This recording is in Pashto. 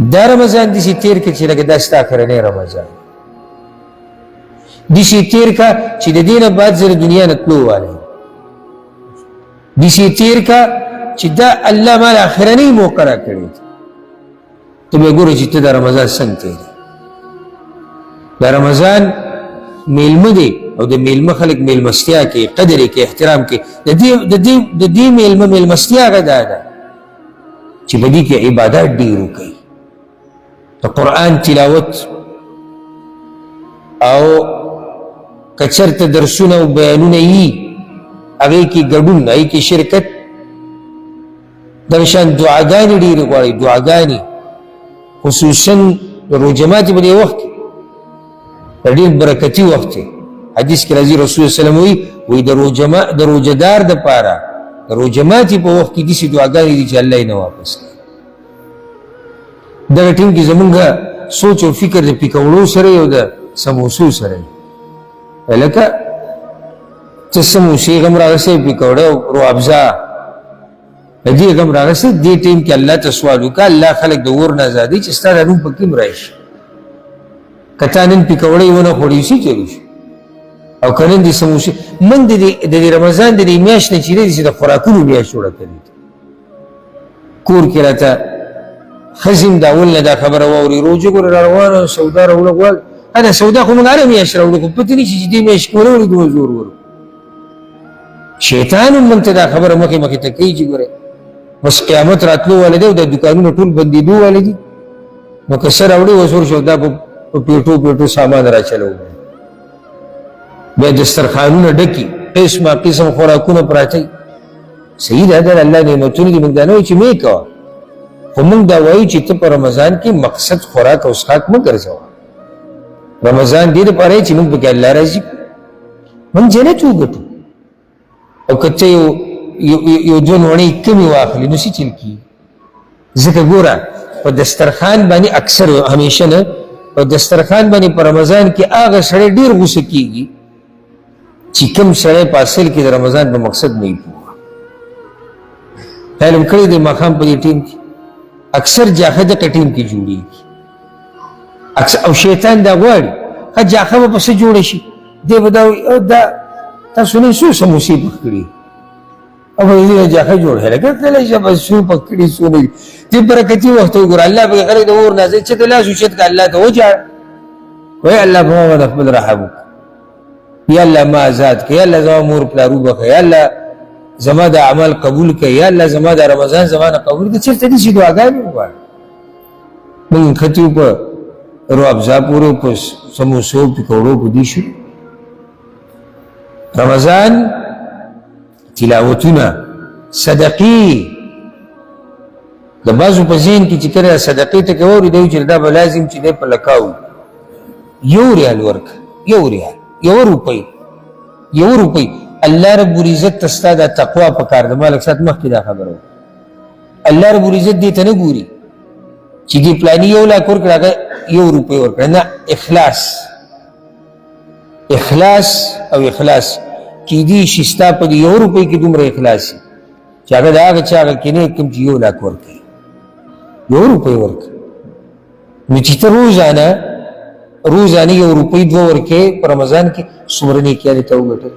دا رمضان دسی تیر که چی لگه دستا کرنی رمضان دسی تیر که چی دا دین بعد زر دنیا نتلو والی دسی تیر که چی دا اللہ مال آخرانی موقرہ کرد تو بے گوری چی تا دا رمضان سنگ تیری دا رمضان میلمه دی او دا میلمه خلق میلمستیا کی قدر کی احترام کی دا دی میلمه میلمستیا کا دادا چی بدی کی عبادات دیرو کئی دا قرآن تلاوت او کچرت درسون او بیانون ای اگئی کی گڑون ای کی شرکت درشان دعاگانی دیرو گواری دعاگانی خصوصاً روجماتی بلی وقت دیر برکتی وقت حدیث کی رضی رسول اللہ علیہ وسلم وی در روجدار دا پارا در روجماتی پا وقت کی دیسی دعاگانی دی چا اللہ اینا واپس کر در ٹیم کی زمانگا سوچ و فکر دا پیکوڑو سرے و دا سموسو سرے لکا چا سموسی غم راغسے پیکوڑو رو ابزا دی غم راغسے دی ٹیم کی اللہ تسوالو کا اللہ خلق دور نازادی چستا رنو پکیم رائش کتانن پیکوڑی ونا خوڑیوسی چلوش او کنن دی سموسی من دی رمضان دی میاش نچیره دیسی دا خوراکونو میاش جوڑا کرید کور کراتا خزم داولنا دا خبر واوری روجو گر روانا سودا رولا قوال انا سودا خو منگارا میاش رولا کو پتنی چی دی میاش کورولی دو زور ورو شیطانو منتا دا خبر مخی تکی چی گره بس قیامت راتلو والده و دا دکانون طول بندی دو والدی مکسر اوڑی وزور شودا پیٹو سامان را چلو بے دسترخانون ڈکی قسم خوراکون پراتی سید حضر اللہ نعمتون دی مقدانوی چی میں کوا خو منگ داوائی چی تا پر رمضان کی مقصد خوراک و اسخاک من کرزاوا رمضان دید پارے چی منگ بکی اللہ رازی منگ جنتو گتو او کتا یو دون وانی کمی واخلی نسی چلکی ذکر گورا و دسترخان بانی اکثر ہمیشہ نا و دسترخان بانی پر رمضان کی آغا سڑے دیر غصہ کی گی چی کم سڑے پاسل کی در رمضان پر مقصد نہیں پوگا پہلم کڑی دے مقام پر دی ٹیم کی اکثر جاخدہ کا ٹیم کی جوڑی کی او شیطان دا گواری خد جاخدہ پس جوڑے شی دے بداوی او دا تا سنیں سو سموسی پکڑی اب یہ جاخدہ جوڑ ہے لگا تلے جب سو پکڑی سنیں دی برکتی وقت ہو گر اللہ بگر خلق دور نازل چھتا لا سوشت کا اللہ تو ہو جا وی اللہ محمد اقبل رحمو یا اللہ ما آزاد کے یا اللہ زمان مور پلارو بخ یا اللہ زمان دا عمل قبول کے یا اللہ زمان دا رمضان زمان قبول کے چلتا دیسی دعا گانی ہوگا من خطیو پا رو ابزا پورو پا سموسو پکوڑو پا دیشو رمضان تلاوتنا صدقی دا بازو پا ذہن کی چکر صدقی تک اوری دیو چل دا بلازم چی دے پا لکاو یو ریال ورک یو روپی اللہ رب العزت تستا دا تقوی پکار دا مالک ساتھ مخ کی دا خبر ہو اللہ رب العزت دیتا نگوری چی دی پلانی یو لاک ورک لگا یو روپی ورک نا اخلاص کی دی شستا پا دی یو روپی کی دمر اخلاصی چاگا دا آگا چاگا کنے کم چی یو لاک ورک یو روپی ورک نچیتا روزانا یو روپی دو ورکے پر رمضان کی سمرنی کیا دیتا ہو گٹر